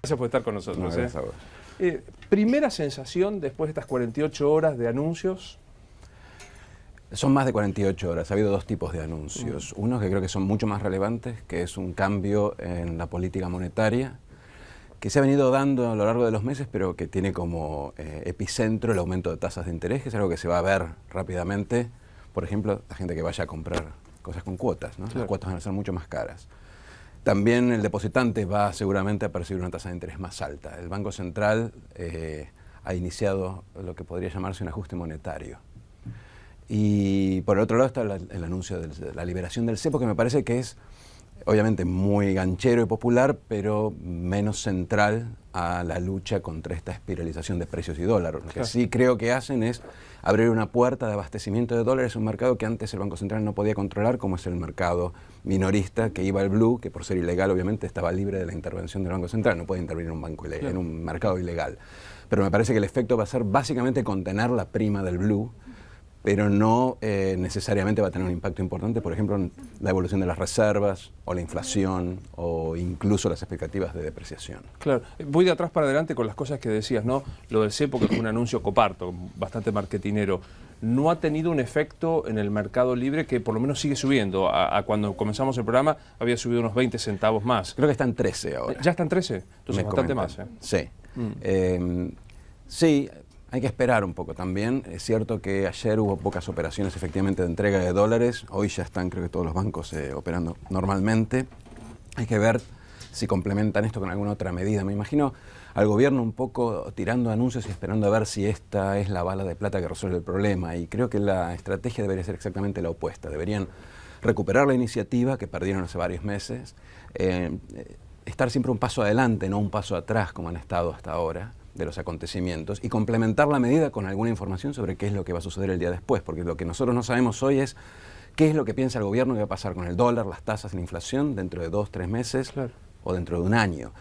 Gracias por estar con nosotros. No, gracias a vos. Primera sensación después de estas 48 horas de anuncios. Son más de 48 horas. Ha habido dos tipos de anuncios. Unos que creo que son mucho más relevantes, que es un cambio en la política monetaria, que se ha venido dando a lo largo de los meses, pero que tiene como epicentro el aumento de tasas de interés, que es algo que se va a ver rápidamente. Por ejemplo, la gente que vaya a comprar cosas con cuotas, ¿no? Claro. Las cuotas van a ser mucho más caras. También el depositante va seguramente a percibir una tasa de interés más alta. El Banco Central ha iniciado lo que podría llamarse un ajuste monetario. Y por el otro lado está el anuncio de la liberación del cepo, que me parece que es obviamente muy ganchero y popular, pero menos central a la lucha contra esta espiralización de precios y dólares. Lo que sí creo que hacen es abrir una puerta de abastecimiento de dólares, un mercado que antes el Banco Central no podía controlar, como es el mercado minorista, que iba al blue, que por ser ilegal obviamente estaba libre de la intervención del Banco Central, no puede intervenir en un banco ilegal, en un mercado ilegal. Pero me parece que el efecto va a ser básicamente contener la prima del blue, pero no necesariamente va a tener un impacto importante, por ejemplo, en la evolución de las reservas, o la inflación, o incluso las expectativas de depreciación. Claro, voy de atrás para adelante con las cosas que decías, ¿no? Lo del cepo, que fue un anuncio coparto, bastante marketinero, no ha tenido un efecto en el mercado libre, que por lo menos sigue subiendo. A cuando comenzamos el programa había subido unos 20 centavos más. Creo que está en 13 ahora. ¿Ya está en 13? Entonces bastante más, ¿eh? Sí. Sí. Hay que esperar un poco también. Es cierto que ayer hubo pocas operaciones efectivamente de entrega de dólares. Hoy ya están, creo que todos los bancos operando normalmente. Hay que ver si complementan esto con alguna otra medida. Me imagino al gobierno un poco tirando anuncios y esperando a ver si esta es la bala de plata que resuelve el problema. Y creo que la estrategia debería ser exactamente la opuesta. Deberían recuperar la iniciativa que perdieron hace varios meses. Estar siempre un paso adelante, no un paso atrás como han estado hasta ahora de los acontecimientos, y complementar la medida con alguna información sobre qué es lo que va a suceder el día después, porque lo que nosotros no sabemos hoy es qué es lo que piensa el gobierno que va a pasar con el dólar, las tasas, la inflación dentro de 2, 3 meses o dentro de un año.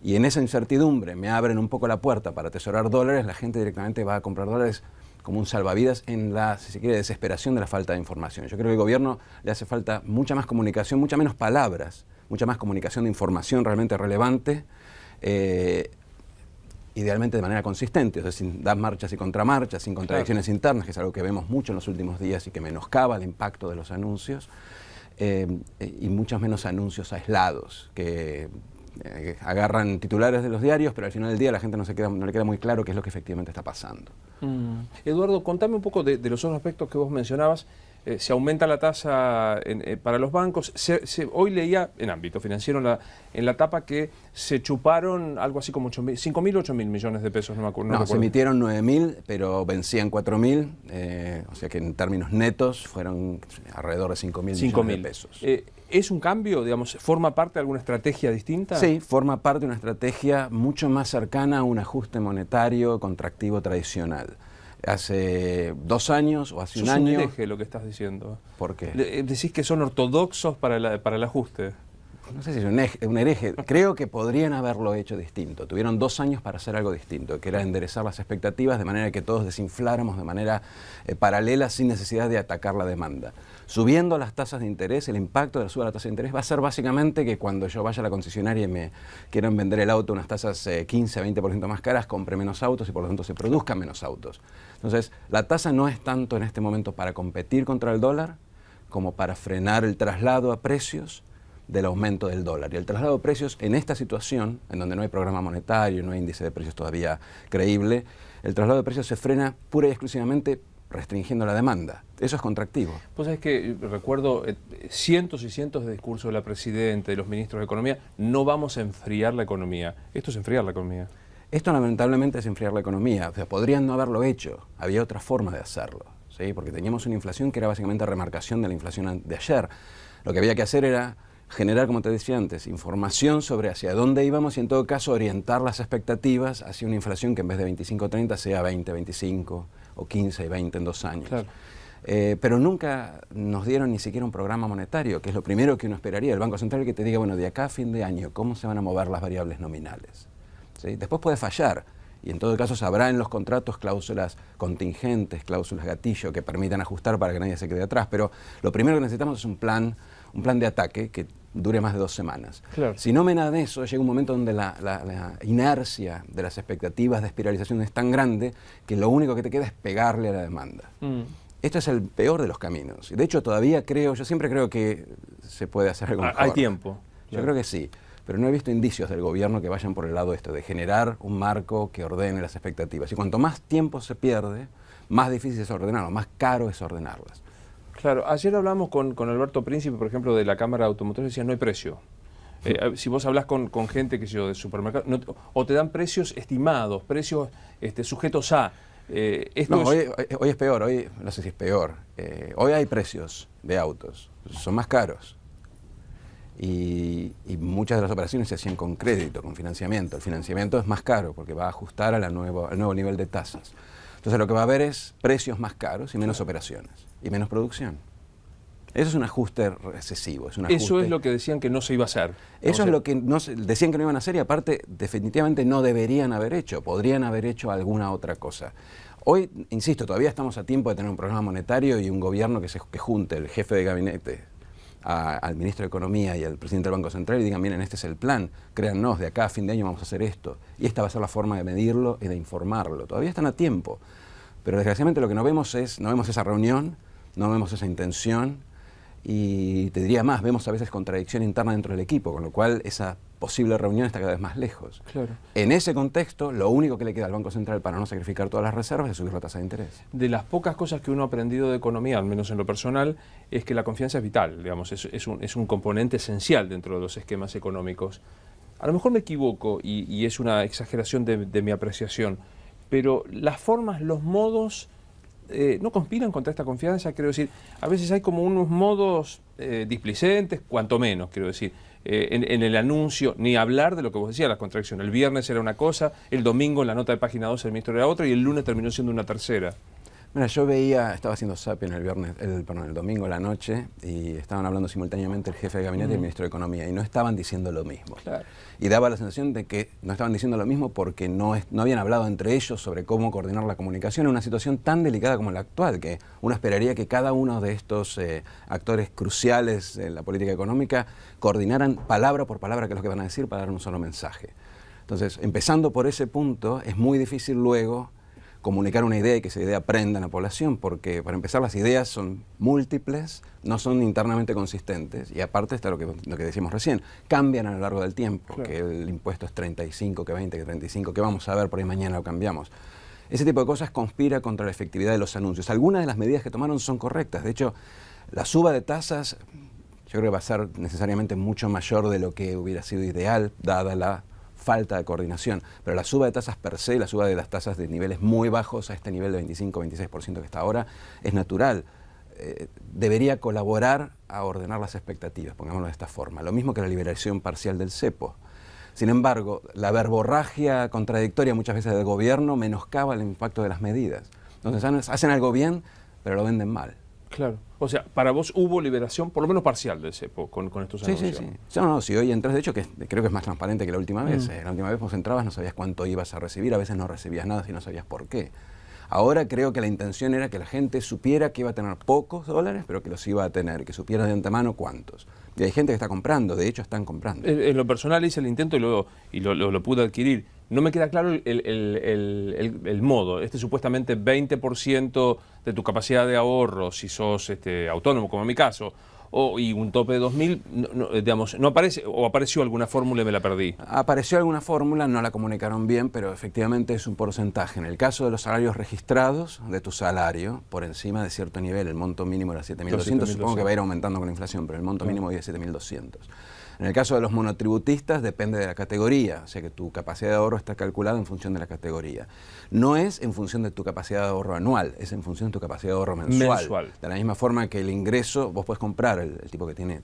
Y en esa incertidumbre me abren un poco la puerta para atesorar dólares, la gente directamente va a comprar dólares como un salvavidas en la, si se quiere, desesperación de la falta de información. Yo creo que al gobierno le hace falta mucha más comunicación, mucha menos palabras, mucha más comunicación de información realmente relevante, idealmente de manera consistente, o sea, sin dar marchas y contramarchas, sin contradicciones internas, que es algo que vemos mucho en los últimos días y que menoscaba el impacto de los anuncios, y muchos menos anuncios aislados, que agarran titulares de los diarios, pero al final del día a la gente no le queda muy claro qué es lo que efectivamente está pasando. Eduardo, contame un poco de los otros aspectos que vos mencionabas. Se aumenta la tasa para los bancos. Hoy leía en ámbito financiero en la tapa que se chuparon algo así como 5.000 o 8.000 millones de pesos, no me acuerdo. No, se emitieron 9.000, pero vencían 4.000, o sea que en términos netos fueron alrededor de 5.000 millones de pesos. ¿Es un cambio, digamos, forma parte de alguna estrategia distinta? Sí, forma parte de una estrategia mucho más cercana a un ajuste monetario contractivo tradicional. Hace 2 años o hace un año... Es un hereje lo que estás diciendo. ¿Por qué? Decís que son ortodoxos para el ajuste. No sé si es un hereje. Creo que podrían haberlo hecho distinto. Tuvieron 2 años para hacer algo distinto, que era enderezar las expectativas de manera que todos desinfláramos de manera paralela sin necesidad de atacar la demanda. Subiendo las tasas de interés, el impacto de la suba de la tasa de interés va a ser básicamente que cuando yo vaya a la concesionaria y me quieran vender el auto unas tasas 15-20% más caras, compre menos autos y por lo tanto se produzcan menos autos. Entonces, la tasa no es tanto en este momento para competir contra el dólar como para frenar el traslado a precios del aumento del dólar. Y el traslado de precios en esta situación, en donde no hay programa monetario, no hay índice de precios todavía creíble, el traslado de precios se frena pura y exclusivamente restringiendo la demanda. Eso es contractivo. Pues es que recuerdo cientos y cientos de discursos de la Presidenta, de los ministros de Economía, no vamos a enfriar la economía. Esto es enfriar la economía. Esto lamentablemente es enfriar la economía. O sea, podrían no haberlo hecho. Había otra forma de hacerlo, ¿sí? Porque teníamos una inflación que era básicamente remarcación de la inflación de ayer. Lo que había que hacer era generar, como te decía antes, información sobre hacia dónde íbamos y en todo caso orientar las expectativas hacia una inflación que en vez de 25-30 sea 20-25 o 15 y 20 en 2 años. Claro. Pero nunca nos dieron ni siquiera un programa monetario, que es lo primero que uno esperaría. El Banco Central que te diga, bueno, de acá a fin de año, ¿cómo se van a mover las variables nominales? ¿Sí? Después puede fallar. Y en todo caso habrá en los contratos cláusulas contingentes, cláusulas gatillo que permitan ajustar para que nadie se quede atrás. Pero lo primero que necesitamos es un plan de ataque que dure más de 2 semanas. Claro. Si no me dan eso, llega un momento donde la inercia de las expectativas de espiralización es tan grande que lo único que te queda es pegarle a la demanda. Este es el peor de los caminos. Y de hecho todavía creo, yo siempre creo que se puede hacer algo mejor. Hay tiempo. Yo creo que sí, pero no he visto indicios del gobierno que vayan por el lado de generar un marco que ordene las expectativas. Y cuanto más tiempo se pierde, más difícil es ordenarlo, más caro es ordenarlas. Claro, ayer hablamos con Alberto Príncipe, por ejemplo, de la Cámara de Automotores, decía no hay precio. Si vos hablas con gente que yo de supermercado, o te dan precios estimados, precios sujetos a... hoy es peor, hoy no sé si es peor. Hoy hay precios de autos, son más caros. Y muchas de las operaciones se hacían con crédito, con financiamiento. El financiamiento es más caro porque va a ajustar al nuevo nivel de tasas. Entonces lo que va a haber es precios más caros y menos operaciones y menos producción. Eso es un ajuste recesivo. Eso es lo que decían que no se iba a hacer. Eso es lo que decían que no iban a hacer y aparte definitivamente no deberían haber hecho. Podrían haber hecho alguna otra cosa. Hoy, insisto, todavía estamos a tiempo de tener un programa monetario y un gobierno que junte el jefe de gabinete al ministro de Economía y al presidente del Banco Central y digan, miren, este es el plan, créannos, de acá a fin de año vamos a hacer esto. Y esta va a ser la forma de medirlo y de informarlo. Todavía están a tiempo. Pero desgraciadamente lo que no vemos esa reunión, no vemos esa intención y te diría más, vemos a veces contradicción interna dentro del equipo, con lo cual esa posible reunión está cada vez más lejos. Claro. En ese contexto, lo único que le queda al Banco Central para no sacrificar todas las reservas es subir la tasa de interés. De las pocas cosas que uno ha aprendido de economía, al menos en lo personal, es que la confianza es vital, digamos, es un componente esencial dentro de los esquemas económicos. A lo mejor me equivoco y es una exageración de mi apreciación, pero las formas, los modos, no conspiran contra esta confianza, quiero decir, a veces hay como unos modos displicentes, cuanto menos, quiero decir, en el anuncio, ni hablar de lo que vos decías, la contradicción. El viernes era una cosa, el domingo en la nota de página 12 el ministro era otra y el lunes terminó siendo una tercera. Mira, yo estaba haciendo Sapien el domingo a la noche y estaban hablando simultáneamente el jefe de gabinete y el ministro de Economía y no estaban diciendo lo mismo. Claro. Y daba la sensación de que no estaban diciendo lo mismo porque no habían hablado entre ellos sobre cómo coordinar la comunicación en una situación tan delicada como la actual, que uno esperaría que cada uno de estos actores cruciales en la política económica coordinaran palabra por palabra qué es lo que van a decir para dar un solo mensaje. Entonces, empezando por ese punto, es muy difícil luego comunicar una idea y que esa idea prenda en la población, porque para empezar las ideas son múltiples, no son internamente consistentes y aparte está lo que decíamos recién, cambian a lo largo del tiempo, claro. Que el impuesto es 35, que 20, que 35, que vamos a ver por ahí mañana lo cambiamos. Ese tipo de cosas conspira contra la efectividad de los anuncios. Algunas de las medidas que tomaron son correctas, de hecho la suba de tasas yo creo que va a ser necesariamente mucho mayor de lo que hubiera sido ideal, dada la falta de coordinación, pero la suba de tasas per se, la suba de las tasas de niveles muy bajos a este nivel de 25-26% que está ahora, es natural. Debería colaborar a ordenar las expectativas, pongámoslo de esta forma. Lo mismo que la liberación parcial del cepo. Sin embargo, la verborragia contradictoria muchas veces del gobierno menoscaba el impacto de las medidas. Entonces hacen algo bien, pero lo venden mal. Claro. O sea, para vos hubo liberación, por lo menos parcial del cepo con estos anuncios. Sí. Si hoy entras, de hecho, que creo que es más transparente que la última vez. La última vez vos entrabas, no sabías cuánto ibas a recibir, a veces no recibías nada si no sabías por qué. Ahora creo que la intención era que la gente supiera que iba a tener pocos dólares, pero que los iba a tener, que supiera de antemano cuántos. Y hay gente que está comprando, de hecho están comprando. En lo personal hice el intento y lo pude adquirir. No me queda claro el modo. Supuestamente 20% de tu capacidad de ahorro, si sos autónomo, como en mi caso, y un tope de 2.000, digamos, no aparece, o apareció alguna fórmula y me la perdí. Apareció alguna fórmula, no la comunicaron bien, pero efectivamente es un porcentaje. En el caso de los salarios registrados de tu salario, por encima de cierto nivel, el monto mínimo era 7.200, supongo que va a ir aumentando con la inflación, pero el monto mínimo es 7.200. En el caso de los monotributistas depende de la categoría, o sea que tu capacidad de ahorro está calculada en función de la categoría. No es en función de tu capacidad de ahorro anual, es en función de tu capacidad de ahorro mensual. De la misma forma que el ingreso, vos puedes comprar, el tipo que tiene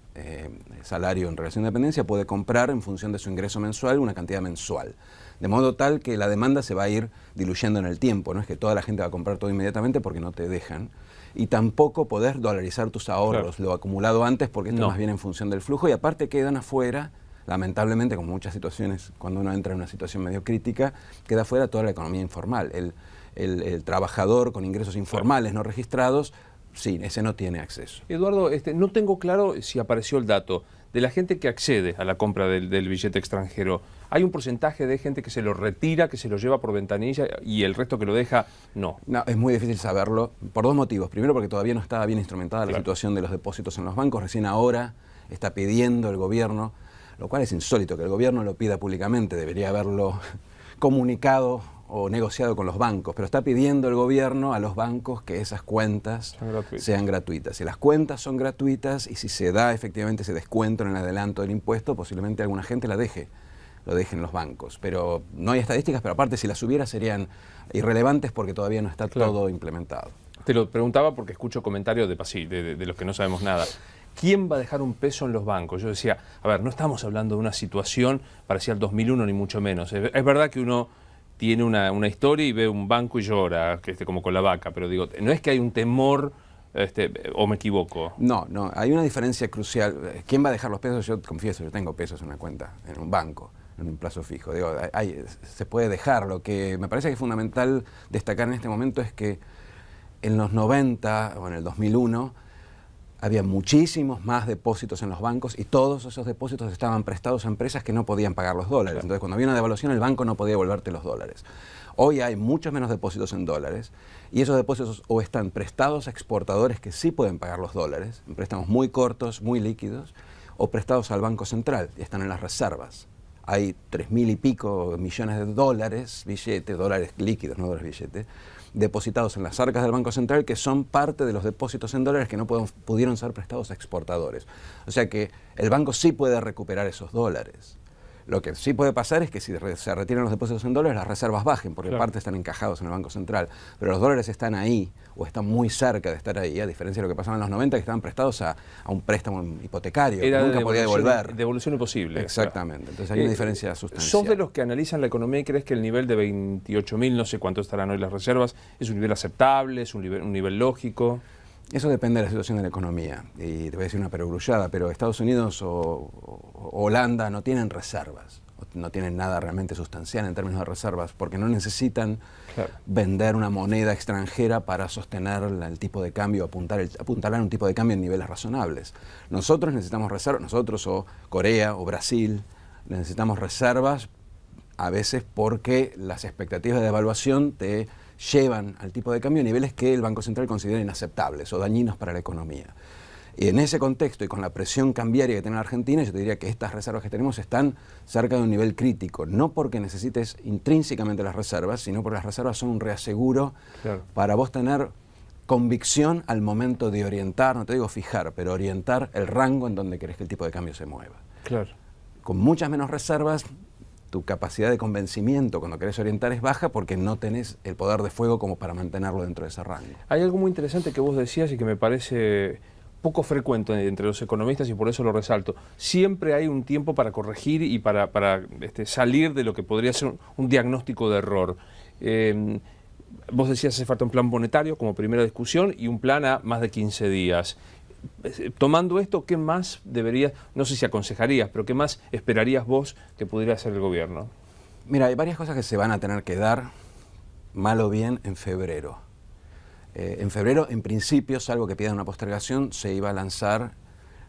salario en relación de dependencia puede comprar en función de su ingreso mensual una cantidad mensual. De modo tal que la demanda se va a ir diluyendo en el tiempo, no es que toda la gente va a comprar todo inmediatamente porque no te dejan. Y tampoco poder dolarizar tus ahorros, claro, lo acumulado antes, porque esto más bien en función del flujo, y aparte quedan afuera, lamentablemente, como muchas situaciones, cuando uno entra en una situación medio crítica, queda afuera toda la economía informal. El trabajador con ingresos informales no registrados, sí, ese no tiene acceso. Eduardo, no tengo claro si apareció el dato de la gente que accede a la compra del billete extranjero, ¿hay un porcentaje de gente que se lo retira, que se lo lleva por ventanilla y el resto que lo deja no? No, es muy difícil saberlo por dos motivos. Primero, porque todavía no estaba bien instrumentada la Claro. situación de los depósitos en los bancos. Recién ahora está pidiendo el gobierno, lo cual es insólito que el gobierno lo pida públicamente, debería haberlo comunicado o negociado con los bancos, pero está pidiendo el gobierno a los bancos que esas cuentas sean gratuitas. Si las cuentas son gratuitas y si se da efectivamente ese descuento en el adelanto del impuesto, posiblemente alguna gente lo deje en los bancos. Pero no hay estadísticas, pero aparte si las hubiera serían irrelevantes porque todavía no está todo implementado. Te lo preguntaba porque escucho comentarios de los que no sabemos nada. ¿Quién va a dejar un peso en los bancos? Yo decía, a ver, no estamos hablando de una situación parecida al 2001 ni mucho menos. Es verdad que uno tiene una historia y ve un banco y llora, como con la vaca, pero digo, no es que hay un temor, o me equivoco. No, hay una diferencia crucial. ¿Quién va a dejar los pesos? Yo confieso, yo tengo pesos en una cuenta, en un banco, en un plazo fijo. Digo, se puede dejar. Lo que me parece que es fundamental destacar en este momento es que en los 90 o en el 2001 había muchísimos más depósitos en los bancos y todos esos depósitos estaban prestados a empresas que no podían pagar los dólares. Entonces, cuando había una devaluación, el banco no podía devolverte los dólares. Hoy hay muchos menos depósitos en dólares y esos depósitos o están prestados a exportadores que sí pueden pagar los dólares, en préstamos muy cortos, muy líquidos, o prestados al Banco Central y están en las reservas. Hay 3.000 y pico millones de dólares, dólares líquidos, no dólares billetes, depositados en las arcas del Banco Central que son parte de los depósitos en dólares que no pudieron ser prestados a exportadores. O sea que el banco sí puede recuperar esos dólares. Lo que sí puede pasar es que si se retiran los depósitos en dólares, las reservas bajen, porque parte están encajados en el Banco Central. Pero los dólares están ahí, o están muy cerca de estar ahí, a diferencia de lo que pasaba en los 90, que estaban prestados a un préstamo hipotecario, que nunca podía devolver. Devolución imposible. Exactamente, entonces hay una diferencia sustancial. ¿Sos de los que analizan la economía y crees que el nivel de 28.000, no sé cuánto estarán hoy las reservas, es un nivel aceptable, es un nivel lógico? Eso depende de la situación de la economía, y te voy a decir una perogrullada, pero Estados Unidos o Holanda no tienen reservas, no tienen nada realmente sustancial en términos de reservas, porque no necesitan vender una moneda extranjera para sostener el tipo de cambio, apuntalar un tipo de cambio en niveles razonables. Nosotros necesitamos reservas, nosotros o Corea o Brasil, necesitamos reservas a veces porque las expectativas de devaluación te llevan al tipo de cambio a niveles que el Banco Central considera inaceptables o dañinos para la economía. Y en ese contexto y con la presión cambiaria que tiene la Argentina, yo te diría que estas reservas que tenemos están cerca de un nivel crítico, no porque necesites intrínsecamente las reservas, sino porque las reservas son un reaseguro para vos tener convicción al momento de orientar, no te digo fijar, pero orientar el rango en donde querés que el tipo de cambio se mueva. Claro. Con muchas menos reservas, tu capacidad de convencimiento cuando querés orientar es baja porque no tenés el poder de fuego como para mantenerlo dentro de ese rango. Hay algo muy interesante que vos decías y que me parece poco frecuente entre los economistas y por eso lo resalto. Siempre hay un tiempo para corregir y para salir de lo que podría ser un diagnóstico de error. Vos decías hace falta un plan monetario como primera discusión y un plan a más de 15 días. Tomando esto, ¿qué más deberías, no sé si aconsejarías, pero qué más esperarías vos que pudiera hacer el gobierno? Mira, hay varias cosas que se van a tener que dar, mal o bien, en febrero. En febrero, en principio, salvo que pidan una postergación, se iba a lanzar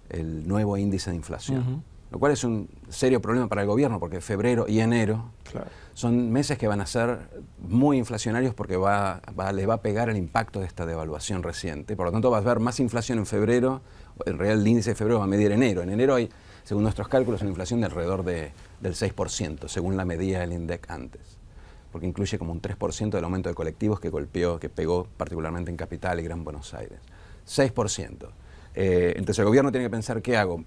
el nuevo índice de inflación. Lo cual es un serio problema para el gobierno, porque febrero y enero son meses que van a ser muy inflacionarios porque les va a pegar el impacto de esta devaluación reciente. Por lo tanto, va a haber más inflación en febrero. En realidad, el índice de febrero va a medir enero. En enero hay, según nuestros cálculos, una inflación de alrededor del 6%, según la medida del INDEC antes, porque incluye como un 3% del aumento de colectivos que pegó particularmente en Capital y Gran Buenos Aires. 6%. Entonces, el gobierno tiene que pensar, ¿qué hago?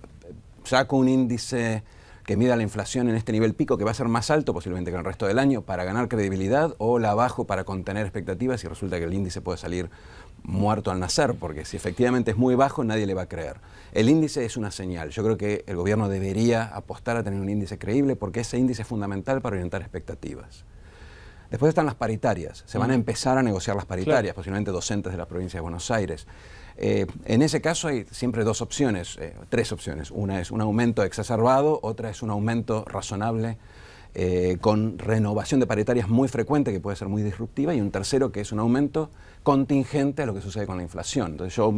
Saco un índice que mida la inflación en este nivel pico, que va a ser más alto posiblemente que el resto del año, para ganar credibilidad, o la bajo para contener expectativas y resulta que el índice puede salir muerto al nacer, porque si efectivamente es muy bajo, nadie le va a creer. El índice es una señal. Yo creo que el gobierno debería apostar a tener un índice creíble, porque ese índice es fundamental para orientar expectativas. Después están las paritarias. Se van a empezar a negociar las paritarias, posiblemente docentes de la provincia de Buenos Aires. En ese caso hay siempre tres opciones. Una es un aumento exacerbado, otra es un aumento razonable con renovación de paritarias muy frecuente que puede ser muy disruptiva, y un tercero que es un aumento contingente a lo que sucede con la inflación. Entonces yo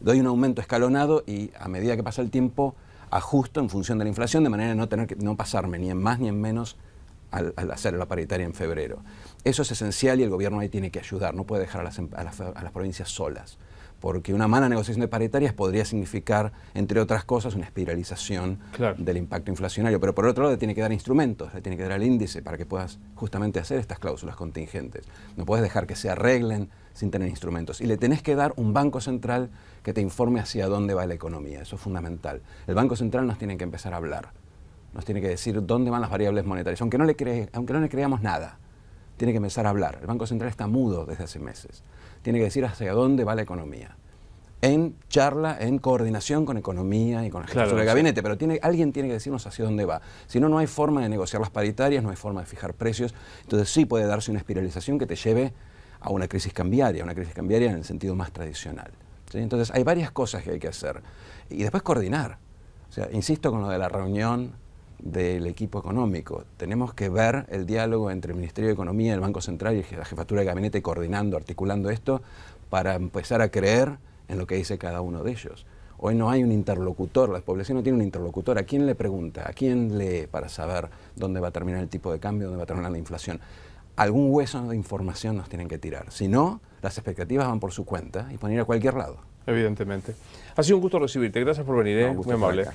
doy un aumento escalonado y a medida que pasa el tiempo ajusto en función de la inflación, de manera de no tener que no pasarme ni en más ni en menos al hacer la paritaria en febrero. Eso es esencial y el gobierno ahí tiene que ayudar, no puede dejar a las provincias solas, porque una mala negociación de paritarias podría significar, entre otras cosas, una espiralización del impacto inflacionario. Pero por otro lado le tiene que dar instrumentos, le tiene que dar el índice para que puedas justamente hacer estas cláusulas contingentes. No puedes dejar que se arreglen sin tener instrumentos. Y le tenés que dar un Banco Central que te informe hacia dónde va la economía. Eso es fundamental. El Banco Central nos tiene que empezar a hablar. Nos tiene que decir dónde van las variables monetarias, aunque no le creamos nada. Tiene que empezar a hablar. El Banco Central está mudo desde hace meses. Tiene que decir hacia dónde va la economía. En charla, en coordinación con economía y con el jefe del gabinete, pero alguien tiene que decirnos hacia dónde va. Si no, no hay forma de negociar las paritarias, no hay forma de fijar precios. Entonces sí puede darse una espiralización que te lleve a una crisis cambiaria en el sentido más tradicional. ¿Sí? Entonces hay varias cosas que hay que hacer. Y después coordinar. O sea, insisto con lo de la reunión del equipo económico. Tenemos que ver el diálogo entre el Ministerio de Economía, el Banco Central y la Jefatura de Gabinete coordinando, articulando esto para empezar a creer en lo que dice cada uno de ellos. Hoy no hay un interlocutor, la población no tiene un interlocutor. ¿A quién le pregunta? ¿A quién lee para saber dónde va a terminar el tipo de cambio, dónde va a terminar la inflación? Algún hueso de información nos tienen que tirar. Si no, las expectativas van por su cuenta y pueden ir a cualquier lado. Evidentemente. Ha sido un gusto recibirte. Gracias por venir. No, Muy amable.